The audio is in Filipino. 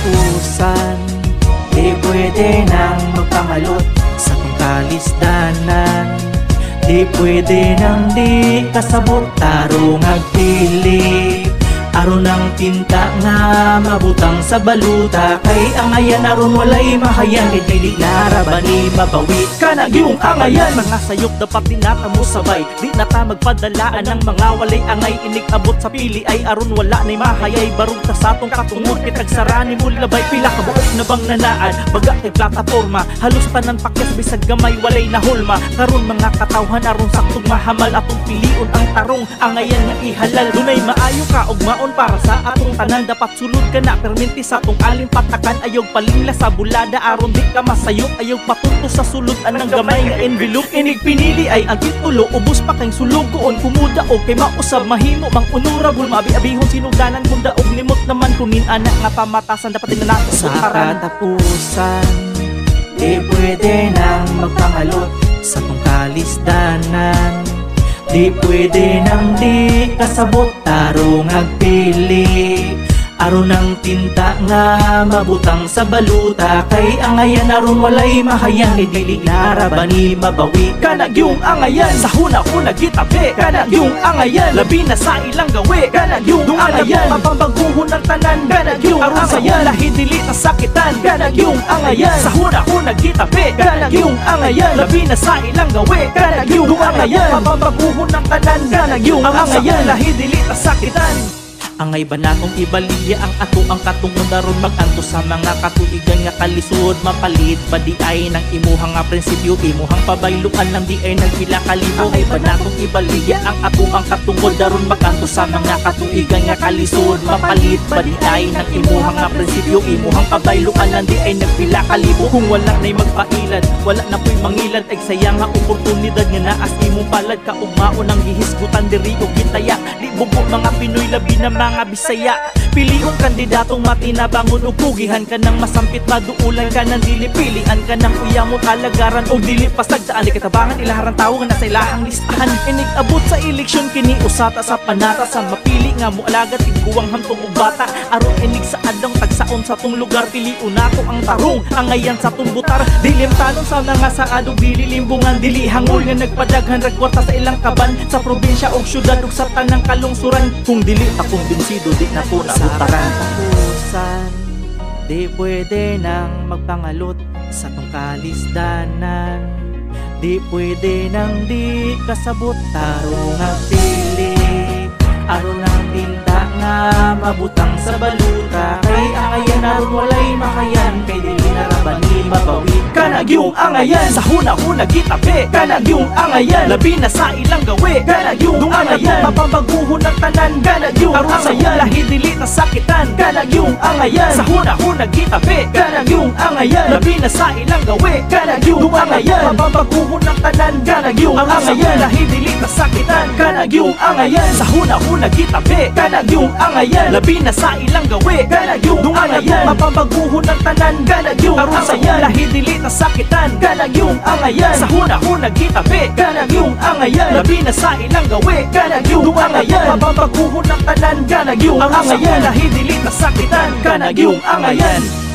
katapusan. Di pwede nang magpangalot sa pangkalisdanan. Di pwede nang di kasabot tarong agpili. Aron ang tinta nga mabutang sa baluta, kay angayan aron walay mahayan, kay dili naraban ni mabawi kanang yung angayan. Mga sayop dapat tinatamo sabay, di na ta magpadalaan ng mga walay angay. Inig abot sa pili ay aron wala nay mahayay, barug ta sa atong katungod kitag sarani mo labay. Pila ka buok na bang nanaan baga kay plataporma, halos tanan pakyas bisag gamay walay nahulma. Karon mga katawhan aron saktong mahamal atong pilion ang tarong angayan nga ihalal. Dunay maayo ka og para sa atong tanan, dapat sulod ka na perminti sa atong alin patakan. Ayog palingla sa bulada aron di ka masayop, ayog patunto sa sulod anang gamay nga envelope. Inig pinili ay ang titulo, ubos pa kayong sulog kuon kumuda o kay mausab mahimo mang honorable. Maabi-abihon sinugdanan kung daog limot naman kunin anak nga pamatasan dapat din nato sa katapusan. Di pwede nang magpangalot sa pangkalisdanan. Di pwede nang di kasabot tarong agpili. Aron ang tinta nga mabutang sa baluta, kay angayan aron walay mahayan, ni dili naraban ni mabawi kanang yung angayan. Sa huna-huna gitabi kanang yung angayan, labi na sa ilang gawi kanang yung angayan. Mapambaguhon ang tanan kanang yung angayan, lahi dili na sakitan kanang yung angayan. Sa huna-huna gitabi kanang yung angayan, labi na sa ilang gawi kanang yung angayan. Mapambaguhon ang tanan kanang yung angayan, lahi dili na sakitan. Angay ba natong ibaligya ang ato ang katungod aron maganto sa mga katuigan nga kalisod. Mapalit ba di ay ng imuhang nga prinsipyo, imuhang pabayluan lang di ay nagpila kalibo. Angay ba natong ibaligya ang ato ang katungod aron maganto sa mga katuigan nga kalisod. Mapalit ba di ay ng imuhang nga prinsipyo, imuhang pabayluan lang di ay nagpila kalibo. Kung wala na'y magpailan, wala na po'y mangilan, ay sayang nga oportunidad nga naas imong palad ka ugmaon ang gihisgutan diri og gitaya. Di bubo mga Pinoy labi na mga Bisaya, piliong kandidatong matinabangon ug pugihan ka ng masampit, maduulan ka ng dili, pilian ka ng uyamo kalagaran o dili pasag sa ali katabangan ilaharang tawo nga nasa ilahang listahan. Inig abot sa eleksyon kini usata sa panata sa mapili nga moalaga tiguwang hantong og bata. Aron inig sa adlaw tagsaon sa tong lugar, piliun nato ang tarong angayan sa tong butar. Dilim talon sa nga sa adog dili limbungan, dili hangol nga nagpadaghan rekwarta sa ilang kaban sa probinsya og syudad ug sa tanang kalungsuran. Kung dili ta kumbinsido di na po na butaran. Katapusan, di pwede nang magpangalot sa pangkalisdanan. Di pwede nang di kasabot tarong agpili. Aron ang tinta nga mabutang sa baluta, kay angayan aron walay makayan, kay dili naraban ni mabawi kanang yung angayan. Sa huna-huna gitabi kanang yung angayan, labi na sa ilang gawi kanang yung angayan. Mapambaguhon ang tanan kanang yung angayan, lahi dili na sakitan kanang yung angayan. Sa huna-huna gitabi kanang yung angayan, labi na sa ilang gawi kanang yung angayan. Mapambaguhon ang tanan kanang yung angayan, lahi dili na sakitan kanang yung angayan. Sa huna-huna gitabi kanang yung angayan, labi na sa ilang gawi kanang yung angayan. Mapambaguhon ang tanan kanang yung angayan, lahi dili na sakitan kanang yung angayan. Sa huna-huna gitabi kanang yung angayan, labi na sa ilang gawi kanang yung angayan. Mapambaguhon ang tanan kanang yung angayan, lahi dili na sakitan kanang yung angayan.